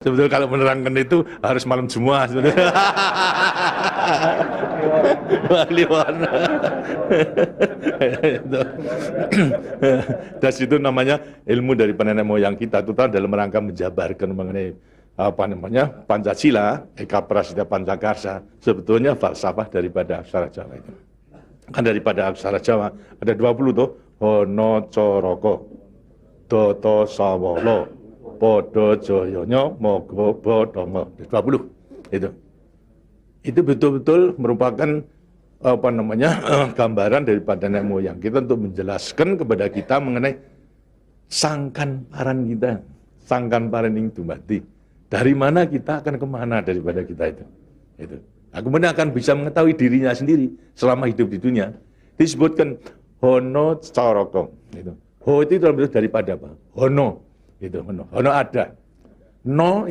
Sebetulnya kalau menerangkan itu harus malam Jumat sebetulnya. Wali warna. Dan itu namanya ilmu dari nenek moyang kita itu dalam rangka menjabarkan mengenai apa namanya Pancasila, Eka Prasida Pancakarsa, sebetulnya falsafah daripada aksara Jawa itu. Kan daripada aksara Jawa ada 20 tuh, Hono Coroko, Doto Sawolo, Podo Joyonya, Mogo Bodongo, 20 itu. Itu betul-betul merupakan apa namanya gambaran daripada nenek moyang kita untuk menjelaskan kepada kita mengenai sangkan paran kita, sangkan paran yang dumati. Dari mana kita akan kemana daripada kita itu. Nah, kemudian akan bisa mengetahui dirinya sendiri selama hidup di dunia. Disebutkan Hono Coroko. Itu. Ho itu daripada apa? Hono. Itu Hono. Hono ada. No itu